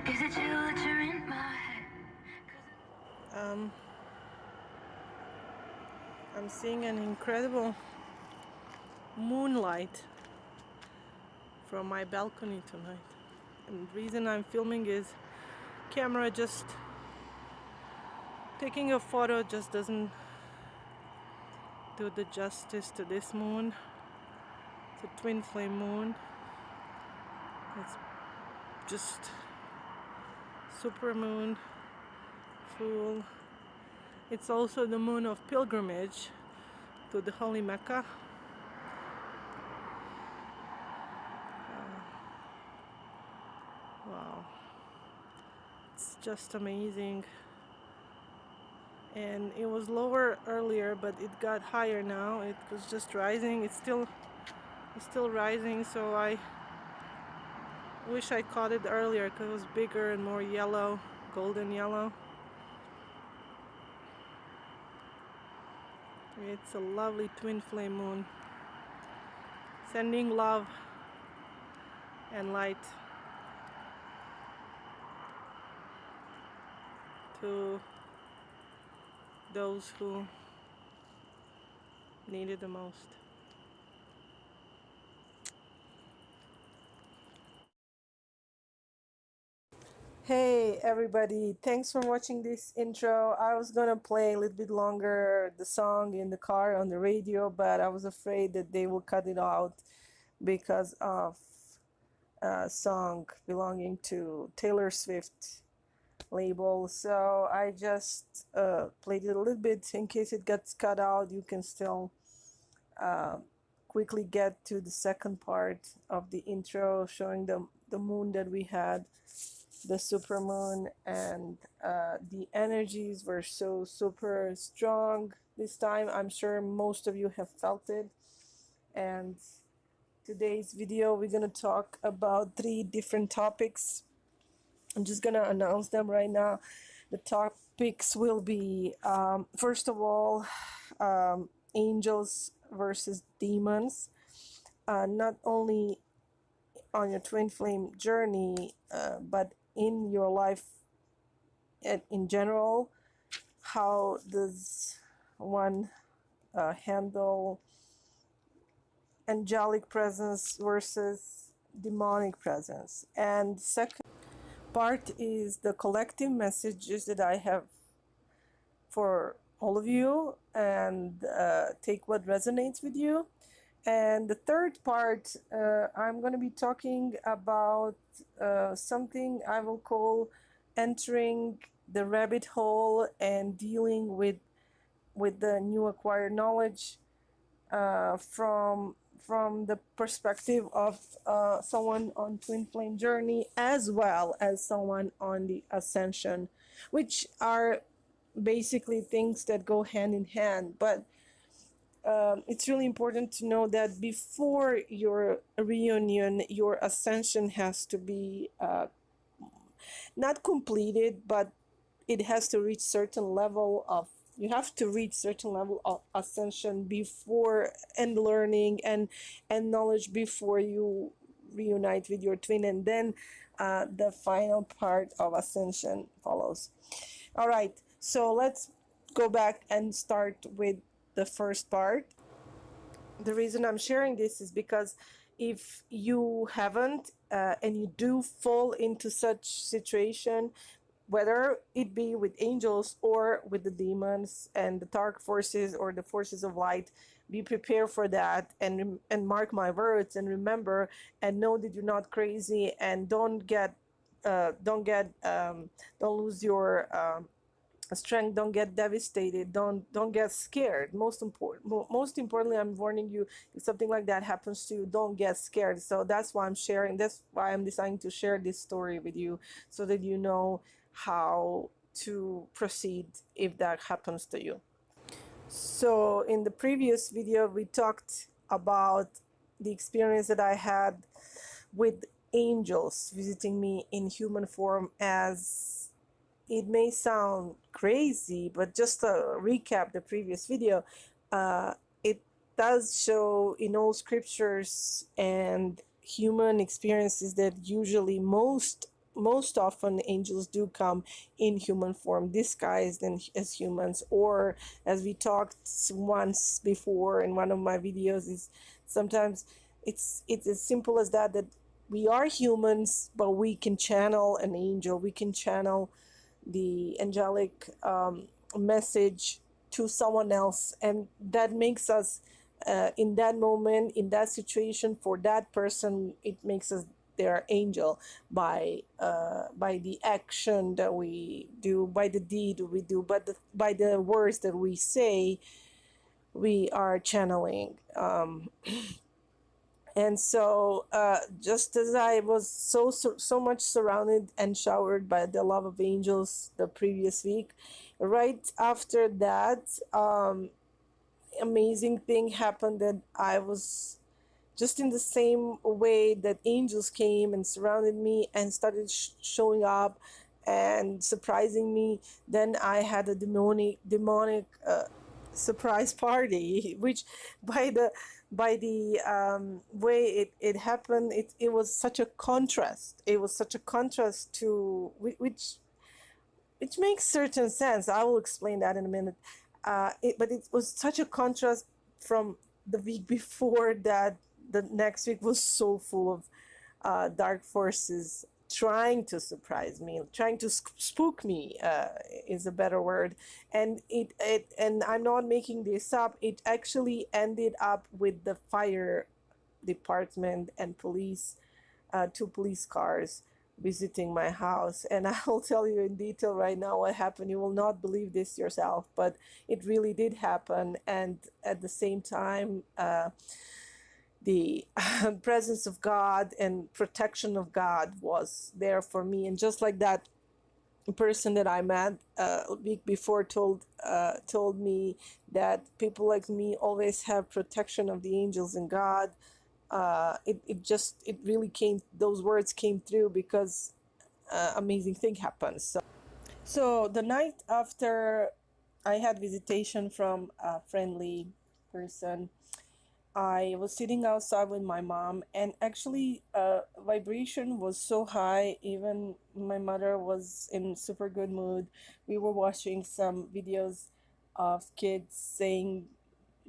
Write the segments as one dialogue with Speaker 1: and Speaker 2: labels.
Speaker 1: Is it you that you're in my head?
Speaker 2: I'm seeing an incredible moonlight from my balcony tonight. And the reason I'm filming is camera just taking a photo just doesn't do the justice to this moon. It's a twin flame moon. It's just super moon, full. It's also the moon of pilgrimage to the holy Mecca. Wow, it's just amazing. And it was lower earlier, but it got higher now. It was just rising. It's still rising, so I wish I caught it earlier because it was bigger and more yellow, golden yellow. It's a lovely twin flame moon, sending love and light to those who need it the most. Hey everybody, thanks for watching this intro. I was gonna play a little bit longer the song in the car on the radio, but I was afraid that they will cut it out because of a song belonging to Taylor Swift label. So I just played it a little bit in case it gets cut out. You can still quickly get to the second part of the intro showing the moon that we had, the supermoon, and the energies were so super strong this time. I'm sure most of you have felt it. And today's video we're gonna talk about 3 different topics. I'm just gonna announce them right now. The topics will be first of all, angels versus demons, not only on your twin flame journey, but in your life in general. How does one handle angelic presence versus demonic presence? And second part is the collective messages that I have for all of you, and take what resonates with you. And the third part, I'm going to be talking about something I will call entering the rabbit hole and dealing with the new acquired knowledge from the perspective of someone on twin flame journey, as well as someone on the ascension, which are basically things that go hand in hand. But it's really important to know that before your reunion, your ascension has to be not completed, but it has to reach certain level of, you have to reach certain level of ascension before, and learning and knowledge before you reunite with your twin, and then the final part of ascension follows. All right, so let's go back and start with the first part. The reason I'm sharing this is because if you haven't and you do fall into such situation, whether it be with angels or with the demons and the dark forces or the forces of light, be prepared for that, and mark my words, and remember and know that you're not crazy, and don't lose your strength, don't get devastated, don't get scared. Most importantly, I'm warning you, if something like that happens to you, don't get scared. So that's why I'm deciding to share this story with you, so that you know how to proceed if that happens to you. So in the previous video we talked about the experience that I had with angels visiting me in human form. As it may sound crazy, but just to recap the previous video, it does show in all scriptures and human experiences that usually most most often angels do come in human form, disguised as humans, or as we talked once before in one of my videos, is sometimes it's as simple as that, that we are humans, but we can channel an angel, we can channel the angelic message to someone else, and that makes us in that moment, in that situation, for that person, it makes us their angel by the action that we do, by the deed we do, but by the words that we say, we are channeling. And so, just as I was so much surrounded and showered by the love of angels the previous week, right after that, amazing thing happened, that I was just in the same way that angels came and surrounded me and started showing up and surprising me. Then I had a demonic surprise party, which by the way it happened, it was such a contrast. It was such a contrast to which makes certain sense. I will explain that in a minute. But it was such a contrast from the week before, that the next week was so full of dark forces trying to surprise me, trying to spook me, is a better word. And and I'm not making this up. It actually ended up with the fire department and police, two police cars visiting my house. And I will tell you in detail right now what happened. You will not believe this yourself, but it really did happen. And at the same time, the presence of God and protection of God was there for me. And just like that person that I met a week before told me that people like me always have protection of the angels and God. It really came, those words came through, because amazing thing happened. So the night after I had visitation from a friendly person, I was sitting outside with my mom, and actually, vibration was so high. Even my mother was in super good mood. We were watching some videos of kids saying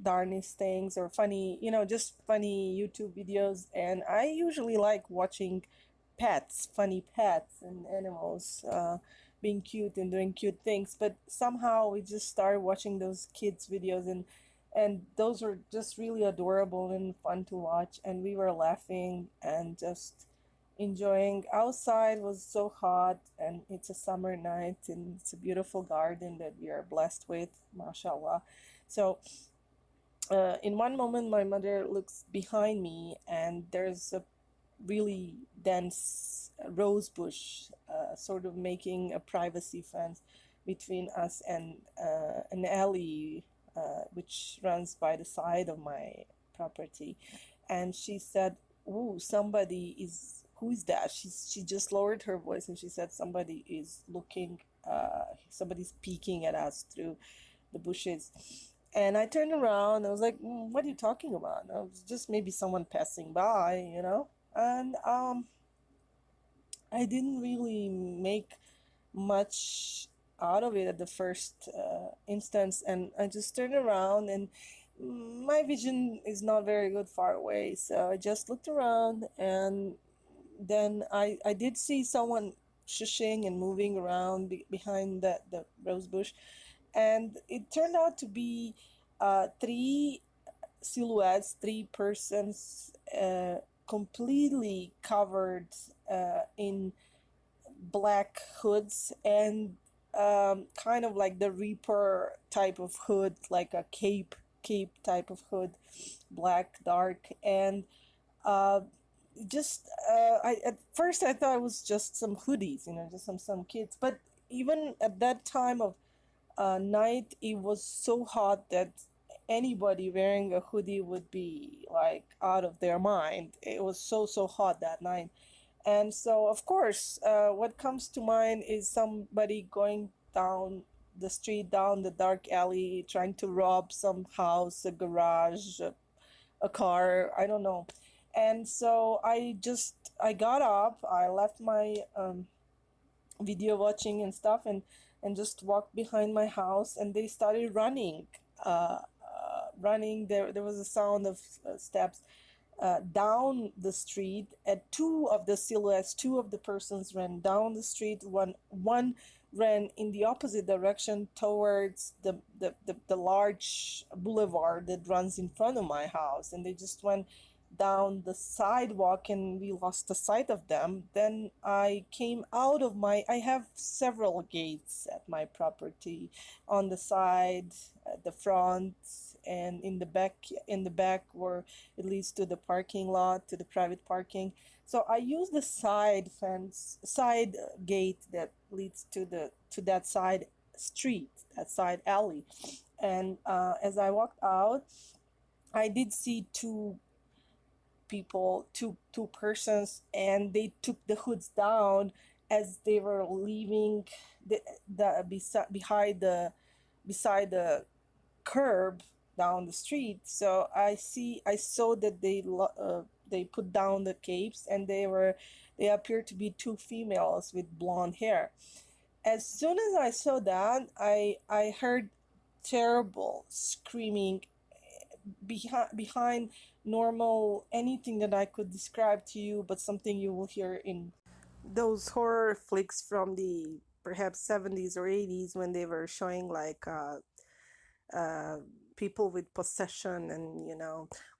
Speaker 2: darnest things, or funny, just funny YouTube videos. And I usually like watching pets, funny pets and animals, being cute and doing cute things. But somehow we just started watching those kids videos, and those were just really adorable and fun to watch, and we were laughing and just enjoying. Outside was so hot, and it's a summer night, and it's a beautiful garden that we are blessed with, mashallah. So in one moment, my mother looks behind me, and there's a really dense rose bush, sort of making a privacy fence between us and an alley, which runs by the side of my property. And she said, "Ooh, somebody is. Who is that?" She just lowered her voice, and she said, "Somebody is looking. Somebody's peeking at us through the bushes." And I turned around. And I was like, "What are you talking about?" And it was just maybe someone passing by. And I didn't really make much out of it at the first instance, and I just turned around, and my vision is not very good far away, so I just looked around, and then I did see someone shushing and moving around behind the rose bush, and it turned out to be three silhouettes, three persons, completely covered in black hoods, and kind of like the Reaper type of hood, like a cape type of hood, black, dark. And uh, just at first I thought it was just some hoodies, just some kids. But even at that time of night, it was so hot that anybody wearing a hoodie would be like out of their mind. It was so hot that night. And so, of course, what comes to mind is somebody going down the street, down the dark alley, trying to rob some house, a garage, a car, I don't know. And so I got up, I left my video watching and stuff, and just walked behind my house, and they started running. Running. There was a sound of steps down the street, and two of the silhouettes, two of the persons ran down the street. One ran in the opposite direction towards the large boulevard that runs in front of my house, and they just went down the sidewalk, and we lost the sight of them. Then I came out of my, I have several gates at my property, on the side, at the front, and in the back where it leads to the parking lot, to the private parking. So I use the side gate that leads to that side street, that side alley. And as I walked out, I did see two persons, and they took the hoods down as they were leaving the beside the curb down the street. So I saw that they put down the capes, and they appeared to be two females with blonde hair. As soon as I saw that, I heard terrible screaming behind normal, anything that I could describe to you, but something you will hear in those horror flicks from the perhaps 70s or 80s, when they were showing like people with possession, and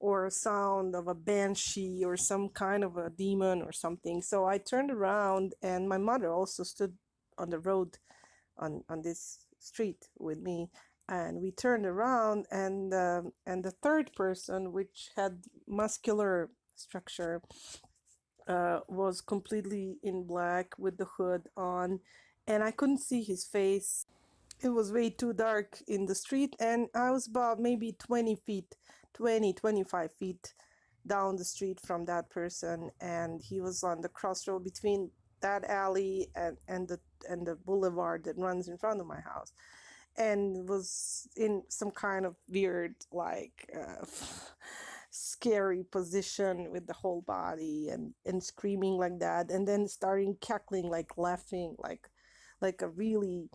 Speaker 2: or a sound of a banshee or some kind of a demon or something. So I turned around, and my mother also stood on the road, on this street with me, and we turned around, and the third person, which had muscular structure, was completely in black with the hood on, and I couldn't see his face. It was way too dark in the street, and I was about maybe 25 feet down the street from that person, and he was on the crossroad between that alley and the boulevard that runs in front of my house, and was in some kind of weird, like scary position with the whole body, and screaming like that, and then starting cackling, like laughing, like a really,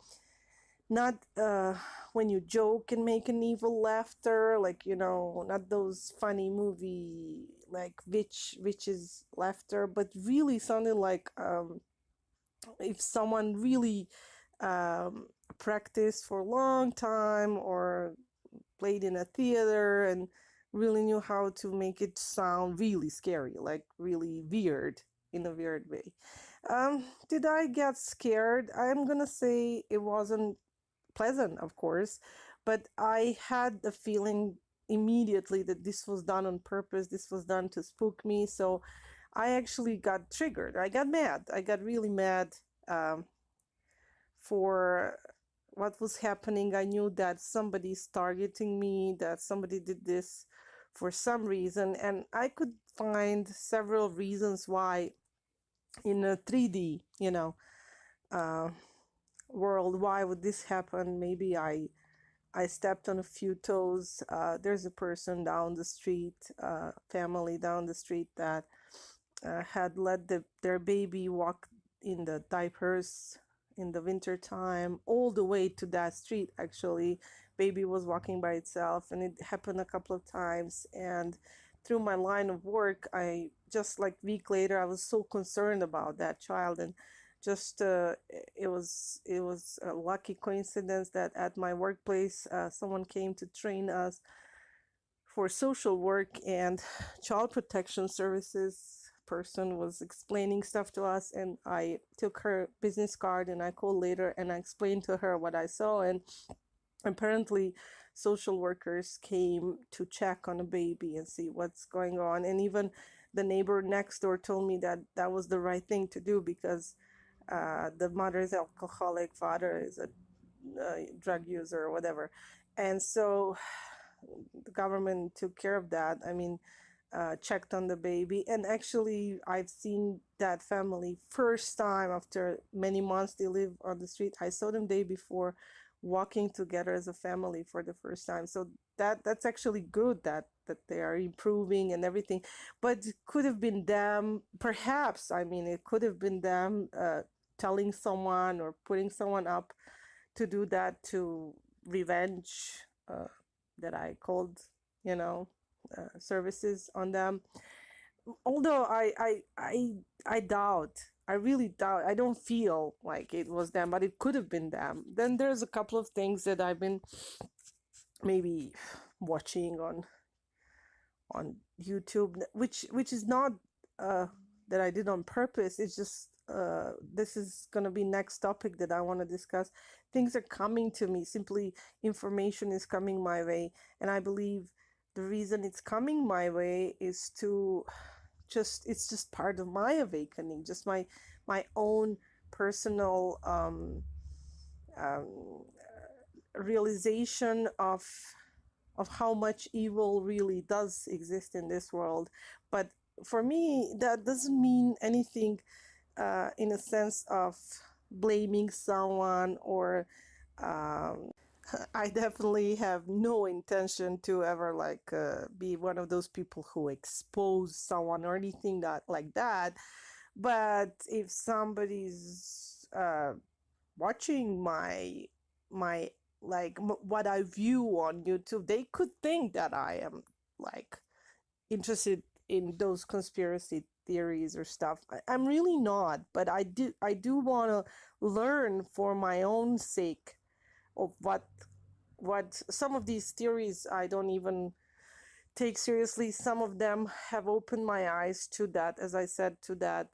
Speaker 2: not when you joke and make an evil laughter, like, not those funny movie like witches laughter, but really sounded like if someone really practiced for a long time, or played in a theater, and really knew how to make it sound really scary, like really weird, in a weird way. Did I get scared? I'm gonna say it wasn't pleasant, of course, but I had the feeling immediately that this was done on purpose. This was done to spook me. So I actually got triggered. I got mad. I got really mad for what was happening. I knew that somebody's targeting me, that somebody did this for some reason, and I could find several reasons why in a 3D, world, why would this happen. Maybe I stepped on a few toes. There's a person down the street, family down the street, that had let their baby walk in the diapers in the winter time all the way to that street. Actually, baby was walking by itself, and it happened a couple of times. And through my line of work, I just, like, week later, I was so concerned about that child. And just it was a lucky coincidence that at my workplace someone came to train us for social work, and child protection services person was explaining stuff to us, and I took her business card, and I called later, and I explained to her what I saw. And apparently social workers came to check on a baby and see what's going on. And even the neighbor next door told me that that was the right thing to do, because the mother is alcoholic, father is a drug user or whatever. And so the government took care of that. I mean, checked on the baby. And actually, I've seen that family first time after many months they live on the street. I saw them day before walking together as a family for the first time. So that's actually good that they are improving and everything. But it could have been them, perhaps. I mean, it could have been them telling someone or putting someone up to do that, to revenge that I called, services on them. Although I doubt, I really doubt, I don't feel like it was them, but it could have been them. Then there's a couple of things that I've been maybe watching on YouTube, which is not that I did on purpose. It's just this is gonna be next topic that I want to discuss. Things are coming to me, simply information is coming my way, and I believe the reason it's coming my way is to it's just part of my awakening, just my own personal realization of how much evil really does exist in this world. But for me, that doesn't mean anything in a sense of blaming someone, or I definitely have no intention to ever be one of those people who expose someone or anything like that. But if somebody's watching my what I view on YouTube, they could think that I am interested in those conspiracy theories or stuff. I'm really not, but I do want to learn for my own sake of what some of these theories I don't even take seriously. Some of them have opened my eyes to that, as I said, to that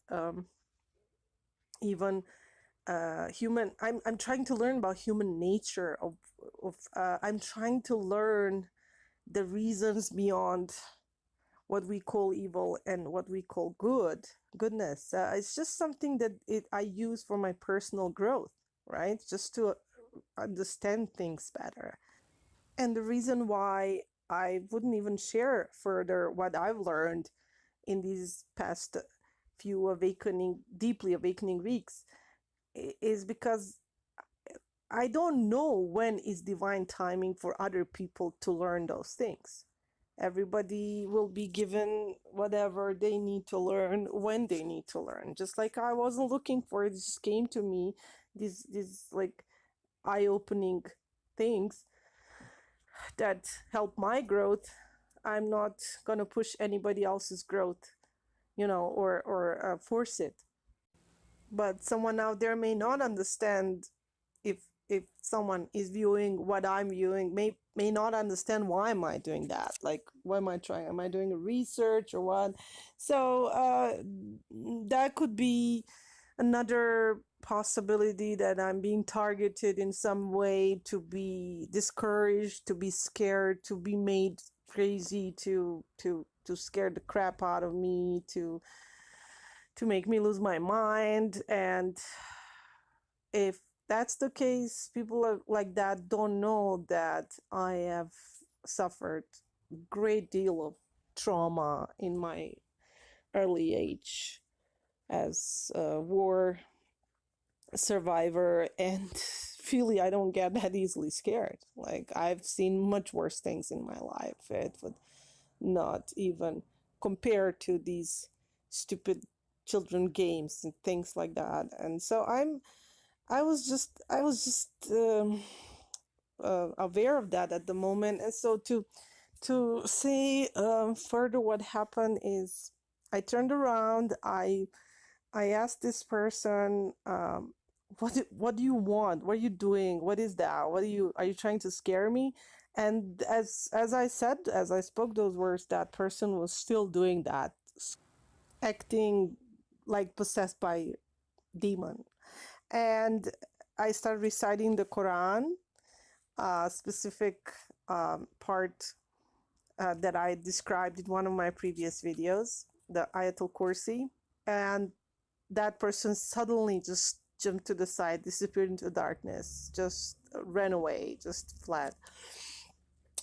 Speaker 2: even human. I'm trying to learn about human nature of I'm trying to learn the reasons beyond what we call evil and what we call goodness. It's just something that I use for my personal growth, right? Just to understand things better. And the reason why I wouldn't even share further what I've learned in these past few deeply awakening weeks is because I don't know when is divine timing for other people to learn those things. Everybody will be given whatever they need to learn when they need to learn. Just like I wasn't looking for it, just came to me, these eye-opening things that help my growth. I'm not gonna push anybody else's growth, or force it. But someone out there may not understand, if someone is viewing what I'm viewing, may not understand why am I doing that. Like, what am I trying? Am I doing a research or what? So that could be another possibility, that I'm being targeted in some way, to be discouraged, to be scared, to be made crazy, to scare the crap out of me, to make me lose my mind. And if that's the case, people like that don't know that I have suffered a great deal of trauma in my early age as a war survivor, and really I don't get that easily scared. Like, I've seen much worse things in my life. It would not even compare to these stupid children games and things like that. And so I was just aware of that at the moment. And so to say further what happened is, I turned around, I asked this person, what do you want? What are you doing? What is that? Are you trying to scare me? And as I said, as I spoke those words, that person was still doing that, acting like possessed by demon. And I started reciting the Quran, specific part that I described in one of my previous videos, the Ayatul Kursi. And that person suddenly just jumped to the side, disappeared into darkness, just ran away, just fled.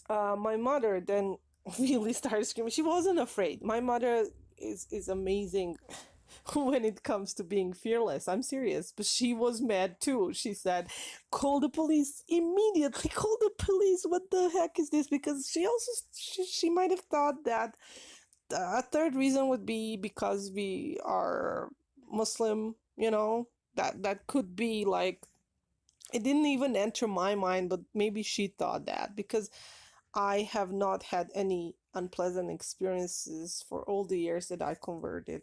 Speaker 2: My mother then really started screaming. She wasn't afraid. My mother is amazing when it comes to being fearless. I'm serious. But she was mad too. She said, call the police immediately. Call the police. What the heck is this? Because she might have thought that a third reason would be because we are Muslim, that could be like, it didn't even enter my mind, but maybe she thought that, because I have not had any unpleasant experiences for all the years that I converted.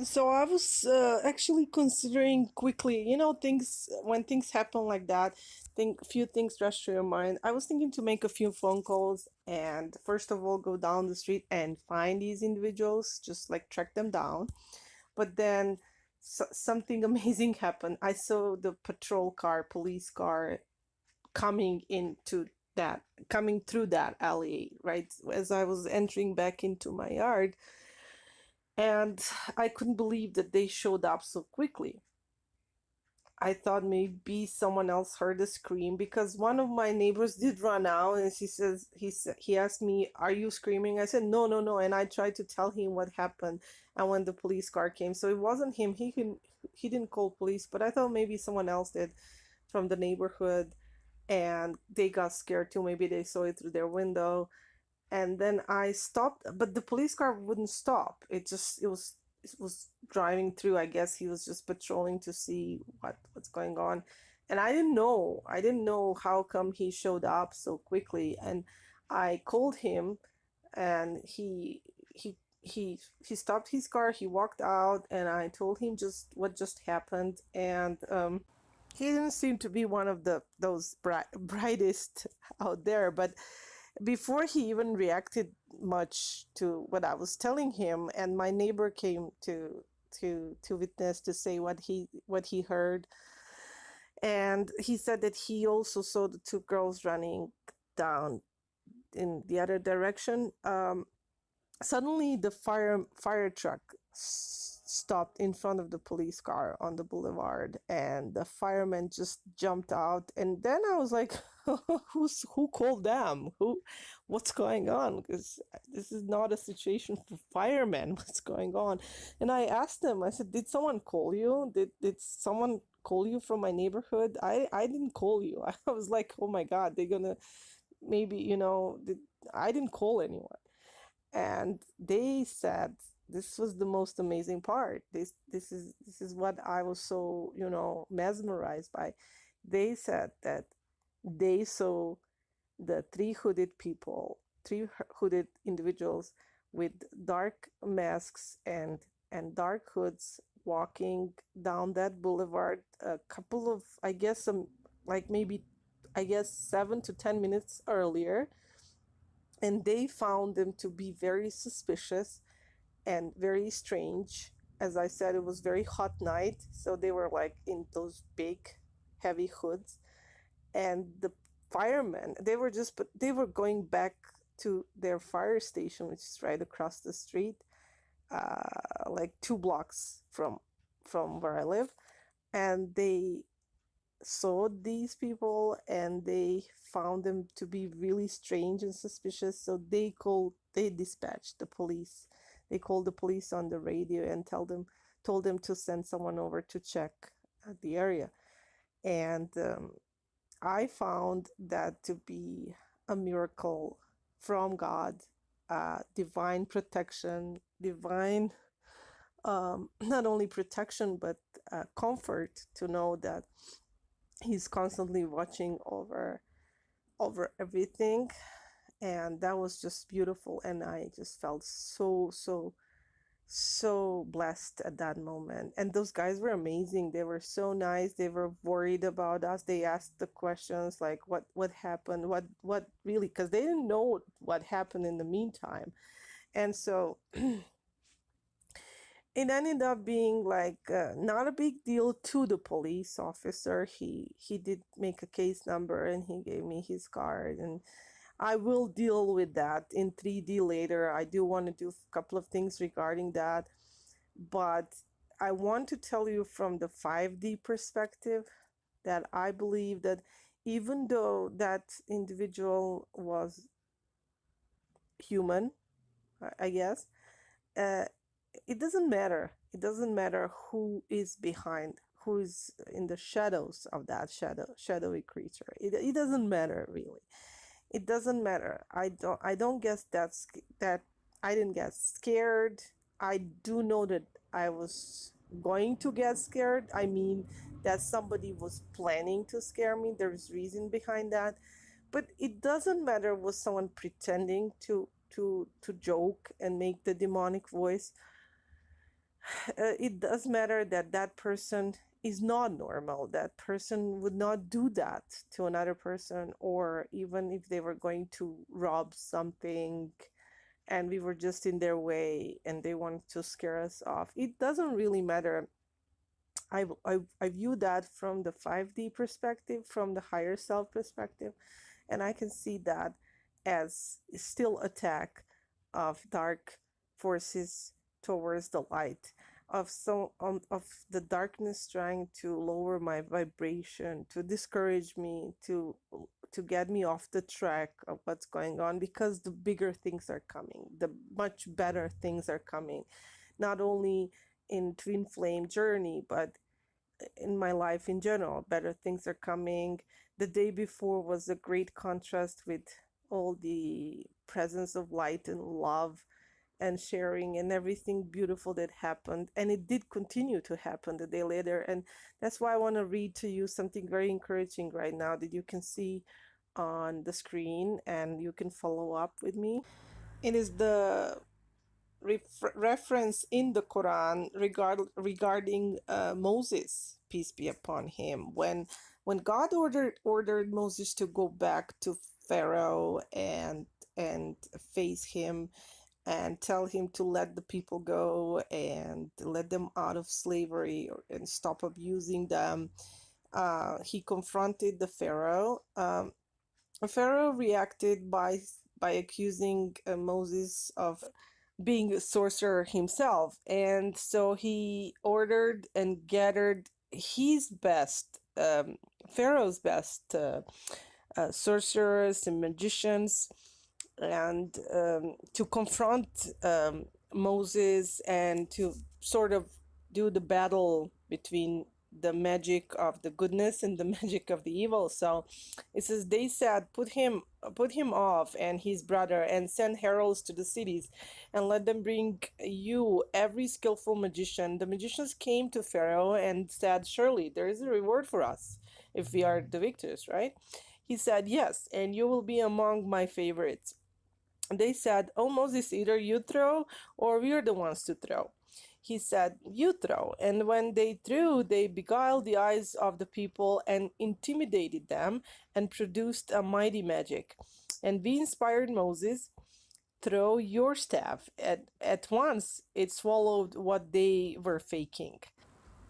Speaker 2: So I was actually considering quickly, things when things happen like that, think a few things rush through your mind. I was thinking to make a few phone calls and first of all go down the street and find these individuals, just like track them down. But then something amazing happened. I saw the patrol car, police car coming into that, coming through that alley, right as I was entering back into my yard, and I couldn't believe that they showed up so quickly. I thought maybe someone else heard a scream, because one of my neighbors did run out and he asked me, "Are you screaming?" I said, "No, no, no." And I tried to tell him what happened and when the police car came. So it wasn't him. He didn't call police, but I thought maybe someone else did from the neighborhood, and they got scared too. Maybe they saw it through their window. And then I stopped, but the police car wouldn't stop. It was driving through. I guess he was just patrolling to see what's going on. And I didn't know how come he showed up so quickly. And I called him, and he stopped his car, he walked out, and I told him just what just happened. And he didn't seem to be one of those brightest out there, but before he even reacted much to what I was telling him, and my neighbor came to witness, to say what he heard, and he said that he also saw the two girls running down in the other direction. Suddenly, the fire truck stopped in front of the police car on the boulevard, and the fireman just jumped out. And then I was like, who called them? What's going on? Because this is not a situation for firemen. What's going on? And I asked them, I said, did someone call you? Did someone call you from my neighborhood? I didn't call you. I was like, oh my God, they're gonna maybe, I didn't call anyone. And they said this was the most amazing part. This is what I was so, mesmerized by. They said that they saw the three hooded individuals with dark masks and dark hoods walking down that boulevard a couple of, I guess, like maybe, I guess, 7 to 10 minutes earlier. And they found them to be very suspicious and very strange. As I said, it was very hot night, so they were like in those big, heavy hoods. And the firemen, they were going back to their fire station, which is right across the street, like 2 blocks from where I live. And they saw these people, and they found them to be really strange and suspicious. So they dispatched the police. They called the police on the radio and told them to send someone over to check the area. And I found that to be a miracle from God, divine protection, divine not only protection, but comfort, to know that he's constantly watching over everything. And that was just beautiful, and I just felt so blessed at that moment. And those guys were amazing. They were so nice. They were worried about us. They asked the questions like what happened, what really, because they didn't know what happened in the meantime. And so it ended up being like not a big deal to the police officer. He did make a case number, and he gave me his card, and I will deal with that in 3D later. I do want to do a couple of things regarding that, but I want to tell you from the 5D perspective that I believe that even though that individual was human, I guess, uh, it doesn't matter. It doesn't matter who is behind, who is in the shadows of that shadowy creature. It doesn't matter, really. It doesn't matter. I don't guess that I didn't get scared. I do know that I was going to get scared. I mean that somebody was planning to scare me. There's reason behind that. But it doesn't matter, was someone pretending to joke and make the demonic voice. It does matter that that person is not normal. That person would not do that to another person, or even if they were going to rob something and we were just in their way and they wanted to scare us off. It doesn't really matter. I view that from the 5D perspective, from the higher self perspective, and I can see that as still attack of dark forces towards the light, of the darkness trying to lower my vibration, to discourage me, to get me off the track of what's going on, because the bigger things are coming, the much better things are coming, not only in twin flame journey, but in my life in general. Better things are coming. The day before was a great contrast with all the presence of light and love and sharing and everything beautiful that happened. And it did continue to happen the day later. And that's why I want to read to you something very encouraging right now that you can see on the screen and you can follow up with me. It is the reference in the Quran regarding Moses, peace be upon him, when God ordered Moses to go back to Pharaoh and face him and tell him to let the people go and let them out of slavery and stop abusing them. He confronted the Pharaoh. Pharaoh reacted by accusing Moses of being a sorcerer himself, and so he ordered and gathered his best, Pharaoh's best sorcerers and magicians, and to confront Moses and to sort of do the battle between the magic of the goodness and the magic of the evil. So it says, they said, put him off and his brother, and send heralds to the cities and let them bring you every skillful magician. The magicians came to Pharaoh and said, surely there is a reward for us if we are the victors, right? He said, yes, and you will be among my favorites. They said, oh Moses, either you throw or we are the ones to throw. He said, you throw. And when they threw, they beguiled the eyes of the people and intimidated them and produced a mighty magic. And we inspired Moses, throw your staff. At once it swallowed what they were faking.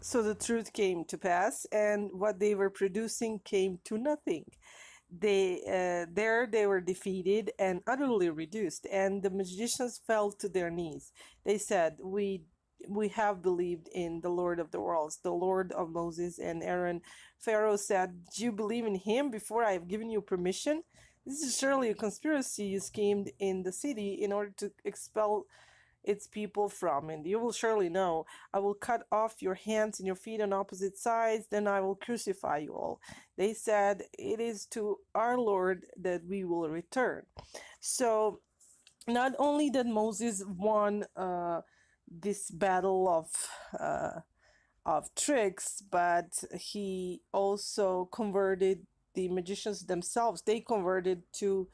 Speaker 2: So the truth came to pass, and what they were producing came to nothing. They were defeated and utterly reduced, and the magicians fell to their knees. They said, we have believed in the Lord of the worlds, the Lord of Moses and Aaron. Pharaoh said, do you believe in him before I have given you permission? This is surely a conspiracy you schemed in the city in order to expel its people from, and you will surely know. I will cut off your hands and your feet on opposite sides, then I will crucify you all. They said, it is to our Lord that we will return. So not only did Moses won this battle of tricks, but he also converted the magicians themselves. They converted to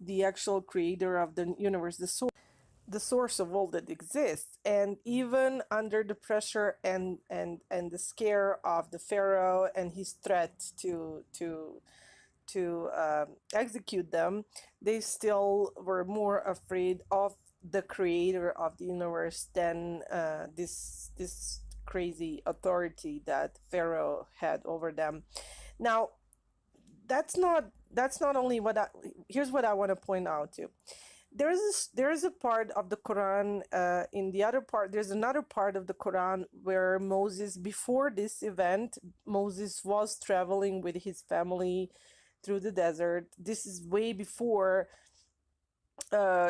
Speaker 2: the actual creator of the universe, the source of all that exists. And even under the pressure and the scare of the Pharaoh and his threat to execute them, they still were more afraid of the creator of the universe than this crazy authority that Pharaoh had over them. Now, that's not only here's what I want to point out too. There's a part of the Quran, in the other part, there's another part of the Quran where Moses, before this event, Moses was traveling with his family through the desert. This is way before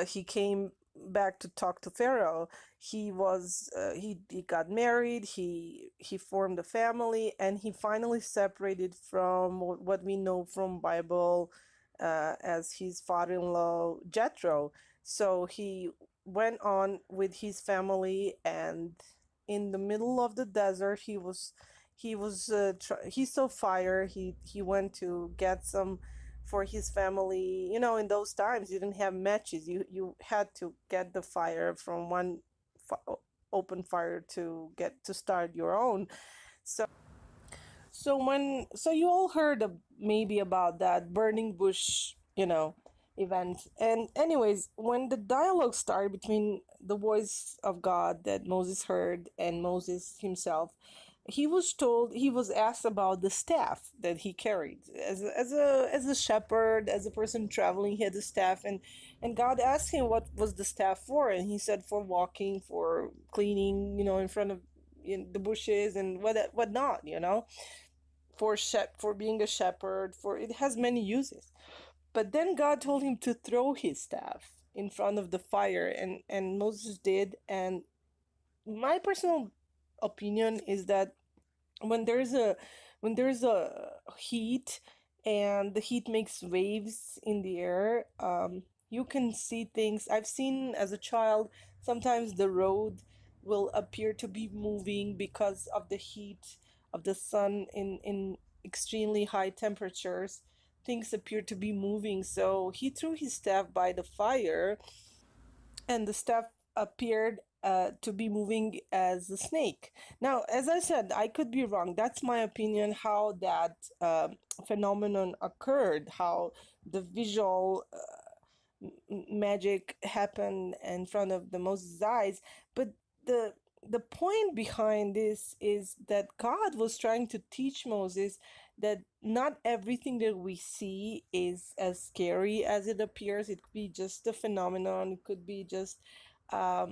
Speaker 2: he came back to talk to Pharaoh. He got married, he formed a family, and he finally separated from what we know from Bible as his father-in-law Jethro. So he went on with his family, and in the middle of the desert. He saw fire. He went to get some for his family. You know, in those times you didn't have matches. You had to get the fire from one open fire to get to start your own. So you all heard maybe about that burning bush, event. And anyways, when the dialogue started between the voice of God that Moses heard and Moses himself, he was asked about the staff that he carried as a shepherd, as a person traveling. He had a staff, and God asked him what was the staff for, and he said for walking, for cleaning, in front of the bushes and what not, for being a shepherd. For it has many uses. But then God told him to throw his staff in front of the fire, and Moses did. And my personal opinion is that when there's a heat, and the heat makes waves in the air, you can see things. I've seen as a child, sometimes the road will appear to be moving because of the heat of the sun in extremely high temperatures. Things appear to be moving, so he threw his staff by the fire, and the staff appeared to be moving as a snake. Now, as I said, I could be wrong. That's my opinion, how that phenomenon occurred, how the visual magic happened in front of the Moses' eyes. But the the point behind this is that God was trying to teach Moses that not everything that we see is as scary as it appears. It could be just a phenomenon. It could be just a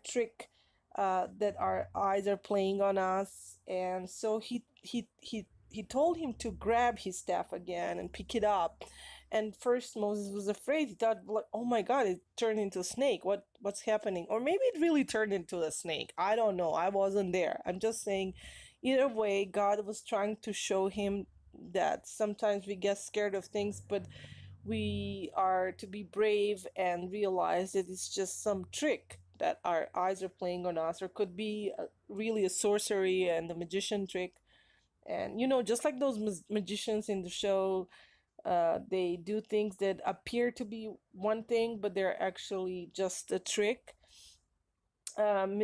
Speaker 2: trick that our eyes are playing on us. And so he told him to grab his staff again and pick it up. And first Moses was afraid. He thought, like, oh my God, it turned into a snake. What's happening? Or maybe it really turned into a snake. I don't know. I wasn't there. I'm just saying, either way, God was trying to show him that sometimes we get scared of things, but we are to be brave and realize that it's just some trick that our eyes are playing on us, or could be really a sorcery and a magician trick. And just like those magicians in the show, they do things that appear to be one thing, but they're actually just a trick. Um,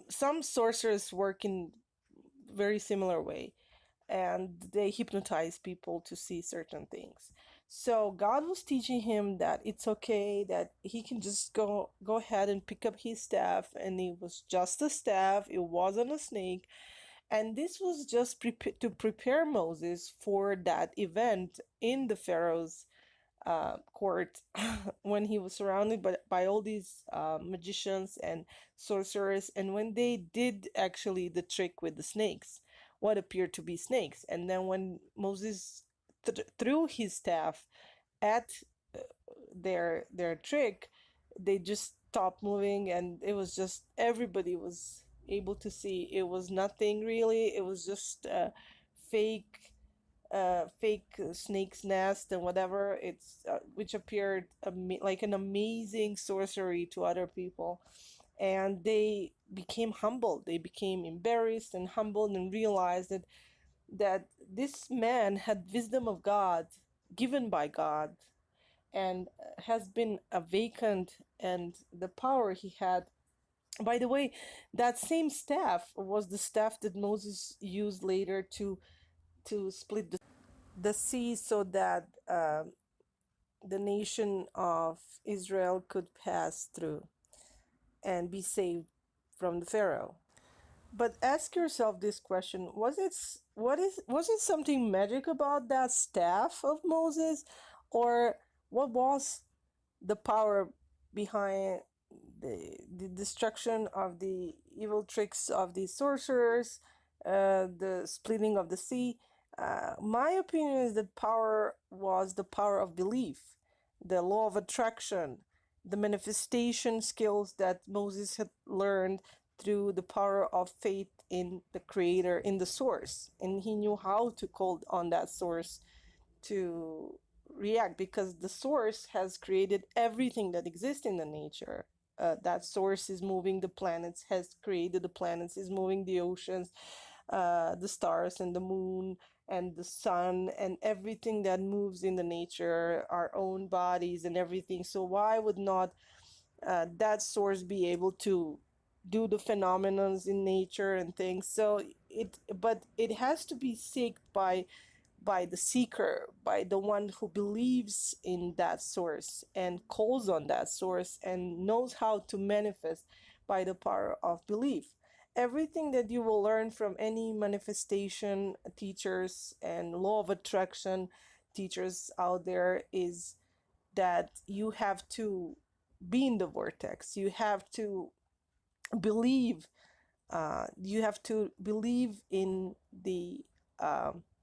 Speaker 2: some sorcerers work in very similar way, and they hypnotize people to see certain things. So God was teaching him that it's okay, that he can just go ahead and pick up his staff, and it was just a staff. It wasn't a snake. And this was just to prepare Moses for that event in the Pharaoh's court, when he was surrounded by all these magicians and sorcerers, and when they did actually the trick with the snakes, what appeared to be snakes. And then when Moses threw his staff at uh, their trick, they just stopped moving, and it was just, everybody was able to see it was nothing really. It was just fake fake snake's nest and whatever. It's which appeared like an amazing sorcery to other people. And they became humbled. They became embarrassed and humbled, and realized that this man had wisdom of God, given by God, and has been awakened. And the power he had, by the way, that same staff was the staff that Moses used later to split the sea, so that the nation of Israel could pass through and be saved from the Pharaoh. But ask yourself this question: was it something magic about that staff of Moses, or what was the power behind the destruction of the evil tricks of the sorcerers, the splitting of the sea? My opinion is that power was the power of belief, the law of attraction, the manifestation skills that Moses had learned through the power of faith in the Creator, in the source. And he knew how to call on that source to react, because the source has created everything that exists in the nature. that source is moving the planets, has created the planets, is moving the oceans, the stars and the moon and the sun and everything that moves in the nature, our own bodies and everything. So why would not that source be able to do the phenomenons in nature and things? So but it has to be sought by the seeker, by the one who believes in that source and calls on that source and knows how to manifest by the power of belief. Everything that you will learn from any manifestation teachers and law of attraction teachers out there is that you have to be in the vortex. You have to believe. You have to believe in the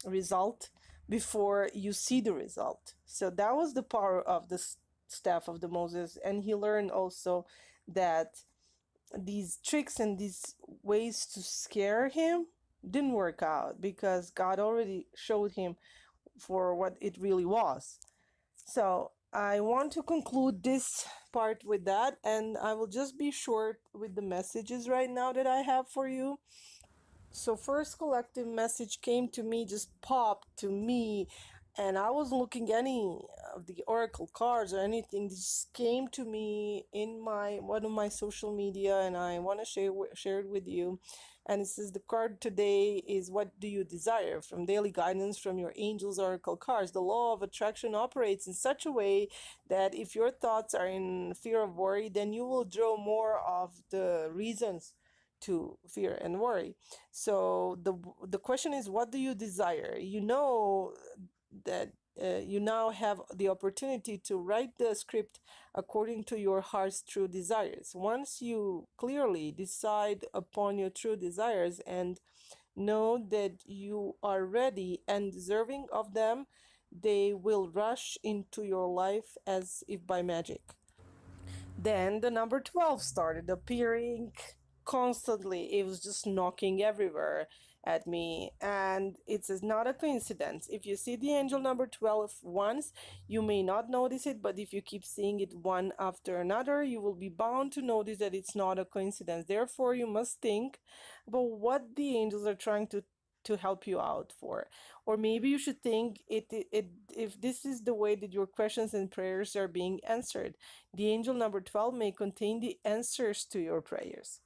Speaker 2: result before you see the result. So that was the power of the staff of the Moses. And he learned also that these tricks and these ways to scare him didn't work out because God already showed him for what it really was. So I want to conclude this part with that, and I will just be short with the messages right now that I have for you. So first collective message came to me, just popped to me, and I wasn't looking any of the oracle cards or anything. This came to me in my one of my social media, and I want to share it with you. And it says the card today is what do you desire? From daily guidance from your angels oracle cards. The law of attraction operates in such a way that if your thoughts are in fear of worry, then you will draw more of the reasons to fear and worry. So the question is, what do you desire? You know that you now have the opportunity to write the script according to your heart's true desires. Once you clearly decide upon your true desires and know that you are ready and deserving of them, they will rush into your life as if by magic. Then the number 12 started appearing constantly. It was just knocking everywhere at me. And it's not a coincidence. If you see the angel number 12 once, you may not notice it, but if you keep seeing it one after another, you will be bound to notice that it's not a coincidence. Therefore, you must think about what the angels are trying to help you out for. Or maybe you should think if this is the way that your questions and prayers are being answered. The angel number 12 may contain the answers to your prayers.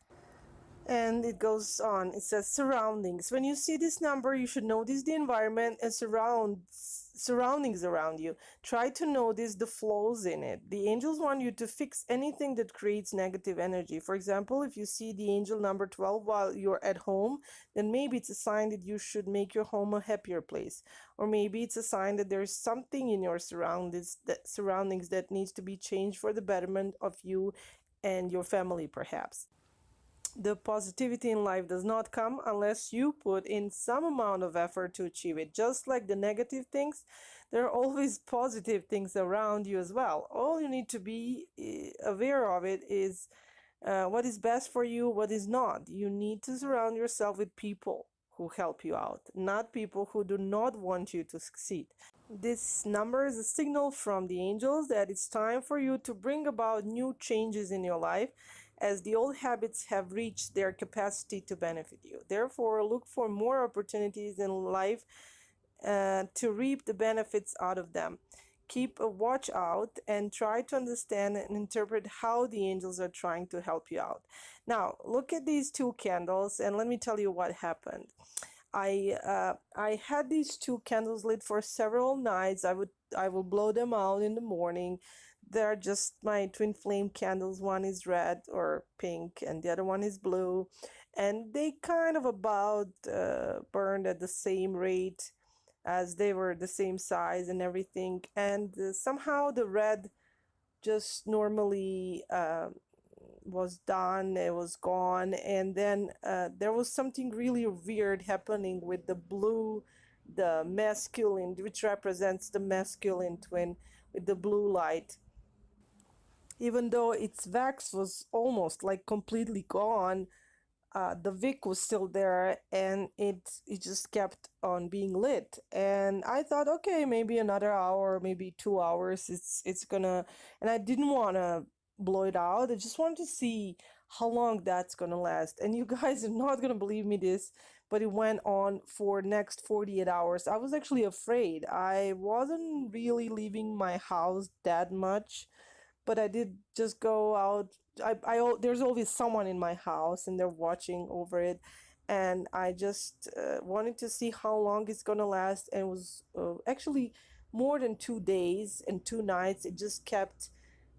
Speaker 2: And it goes on. It says surroundings. When you see this number, you should notice the environment and surroundings around you. Try to notice the flows in it. The angels want you to fix anything that creates negative energy. For example, if you see the angel number 12 while you're at home, then maybe it's a sign that you should make your home a happier place. Or maybe it's a sign that there's something in your surroundings that needs to be changed for the betterment of you and your family, perhaps. The positivity in life does not come unless you put in some amount of effort to achieve it. Just like the negative things, there are always positive things around you as well. All you need to be aware of it is what is best for you, what is not. You need to surround yourself with people who help you out, not people who do not want you to succeed. This number is a signal from the angels that it's time for you to bring about new changes in your life, as the old habits have reached their capacity to benefit you. Therefore, look for more opportunities in life to reap the benefits out of them. Keep a watch out and try to understand and interpret how the angels are trying to help you out. Now, look at these two candles and let me tell you what happened. I had these two candles lit for several nights. I will blow them out in the morning. They're just my twin flame candles. One is red or pink and the other one is blue. And they kind of about burned at the same rate as they were the same size and everything. And somehow the red just normally was done, it was gone. And then there was something really weird happening with the blue, the masculine, which represents the masculine twin with the blue light. Even though its wax was almost like completely gone, the wick was still there and it just kept on being lit. And I thought, okay, maybe another hour, maybe 2 hours, it's gonna, and I didn't want to blow it out. I just want to see how long that's gonna last. And you guys are not gonna believe me this, but it went on for next 48 hours. I was actually afraid. I wasn't really leaving my house that much, but I did just go out. There's always someone in my house and they're watching over it. And I just wanted to see how long it's gonna last. And it was actually more than 2 days and 2 nights. It just kept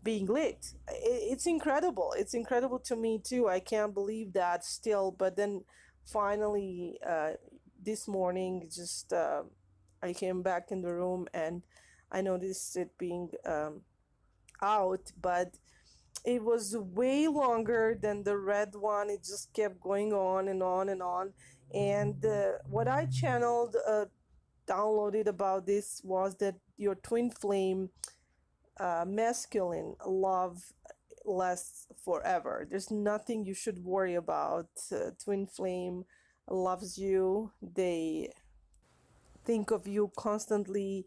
Speaker 2: being lit. It's incredible. It's incredible to me too. I can't believe that still. But then finally, this morning, just I came back in the room and I noticed it being out, but it was way longer than the red one. It just kept going on and on and on. And what I channeled, downloaded about this was that your twin flame masculine love lasts forever. There's nothing you should worry about. Twin flame loves you. They think of you constantly.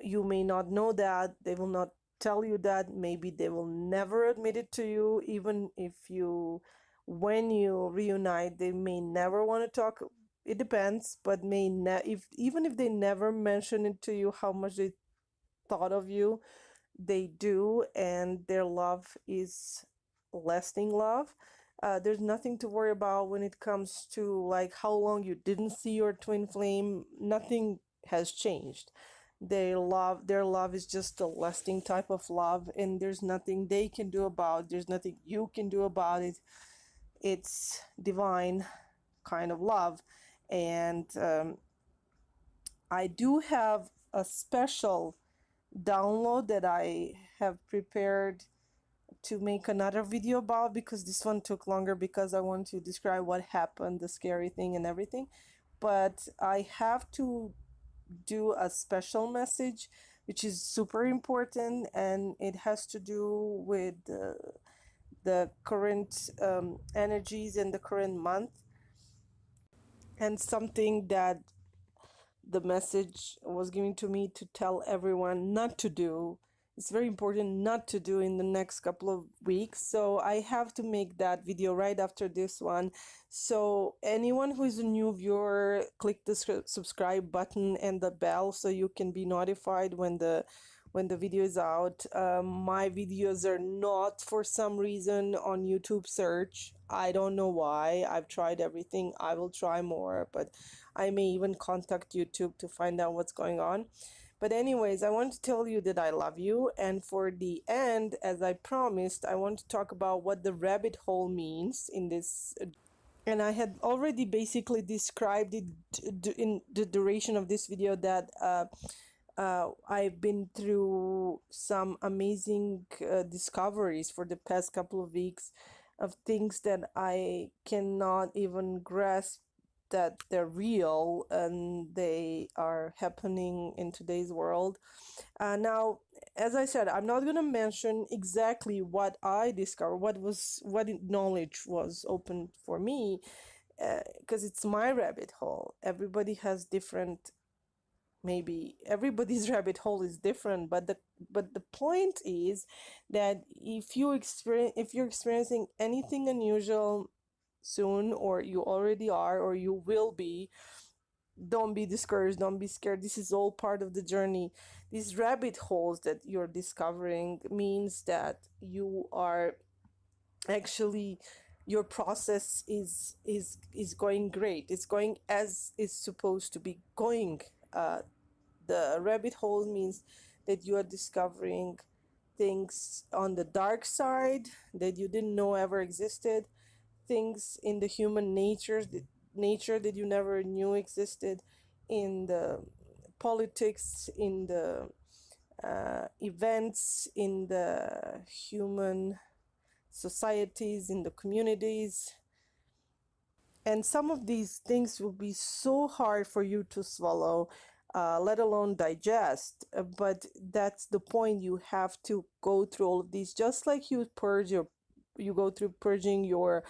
Speaker 2: You may not know that. They will not tell you that. Maybe they will never admit it to you. Even if you, when you reunite, they may never want to talk. It depends, but if even if they never mention it to you how much they thought of you, they do, and their love is lasting love. There's nothing to worry about when it comes to like how long you didn't see your twin flame. Nothing has changed. Their love is just a lasting type of love, and there's nothing they can do about. There's nothing you can do about it. It's divine kind of love, and I do have a special download that I have prepared to make another video about, because this one took longer because I want to describe what happened, the scary thing and everything. But I have to do a special message which is super important, and it has to do with the current energies in the current month, and something that the message was given to me to tell everyone not to do. It's very important not to do in the next couple of weeks. So I have to make that video right after this one. So anyone who is a new viewer, click the subscribe button and the bell so you can be notified when the video is out. My videos are not, for some reason, on YouTube search. I don't know why. I've tried everything. I will try more, but I may even contact YouTube to find out what's going on. But anyways, I want to tell you that I love you. And for the end, as I promised, I want to talk about what the rabbit hole means in this. And I had already basically described it in the duration of this video, that I've been through some amazing discoveries for the past couple of weeks of things that I cannot even grasp that they're real and they are happening in today's world. Now, as I said, I'm not going to mention exactly what I discovered, what knowledge was opened for me, because it's my rabbit hole. Everybody has different, maybe everybody's rabbit hole is different, but the point is that if you're experiencing anything unusual soon, or you already are, or you will be, don't be discouraged, don't be scared. This is all part of the journey. These rabbit holes that you're discovering means that you are actually, your process is going great. It's going as it's supposed to be going. The rabbit hole means that you are discovering things on the dark side that you didn't know ever existed, things in the human nature that you never knew existed, in the politics, in the events, in the human societies, in the communities. And some of these things will be so hard for you to swallow, let alone digest. But that's the point. You have to go through all of these, just like you go through purging your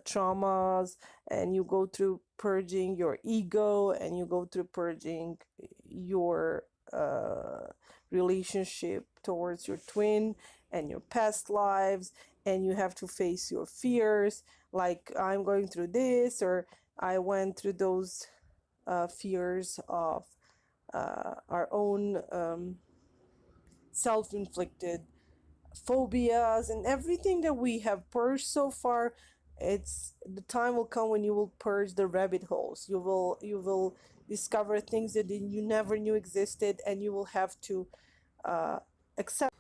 Speaker 2: traumas, and you go through purging your ego, and you go through purging your relationship towards your twin, and your past lives, and you have to face your fears, like I'm going through this, or I went through those fears of our own self-inflicted phobias and everything that we have purged so far. It's the time will come when you will purge the rabbit holes. You will discover things that you never knew existed, and you will have to accept,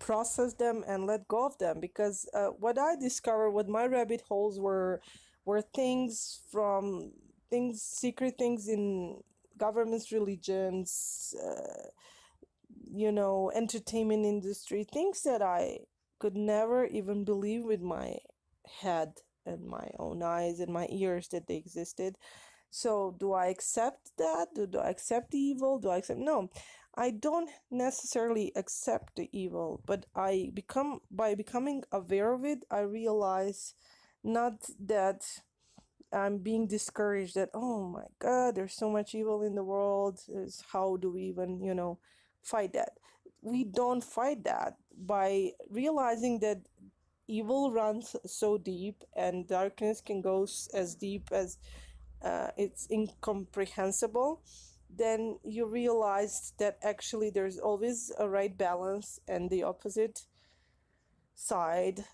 Speaker 2: process them, and let go of them. Because what I discovered, what my rabbit holes were things from things, secret things in governments, religions, entertainment industry, things that I could never even believe with my head and my own eyes and my ears that they existed. So do I accept that? Do I accept the evil? Do I accept? No, I don't necessarily accept the evil, but by becoming aware of it, I realize not that I'm being discouraged that, oh my God, there's so much evil in the world. How do we even, fight that? We don't fight that. By realizing that evil runs so deep and darkness can go as deep as it's incomprehensible, then you realize that actually there's always a right balance and the opposite side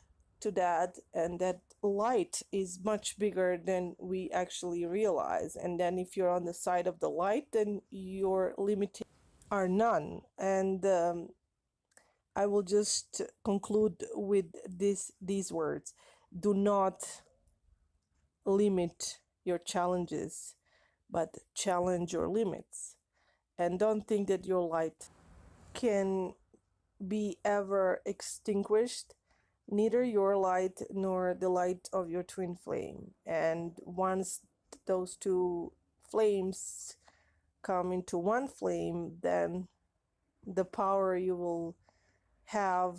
Speaker 2: to that, and that light is much bigger than we actually realize. And then if you're on the side of the light, then your limitations are none. And I will just conclude with these words: do not limit your challenges, but challenge your limits. And don't think that your light can be ever extinguished, neither your light nor the light of your twin flame. And once those two flames come into one flame, then the power you will have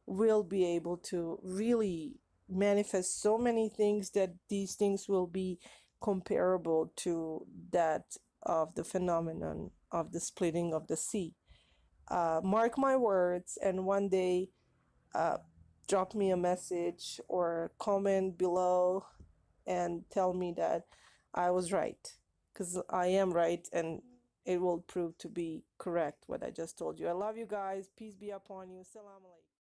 Speaker 2: will be able to really manifest so many things that these things will be comparable to that of the phenomenon of the splitting of the sea. Mark my words, and one day uh, drop me a message or comment below and tell me that I was right, because I am right, and it will prove to be correct what I just told you. I love you guys. Peace be upon you. Salam alaikum.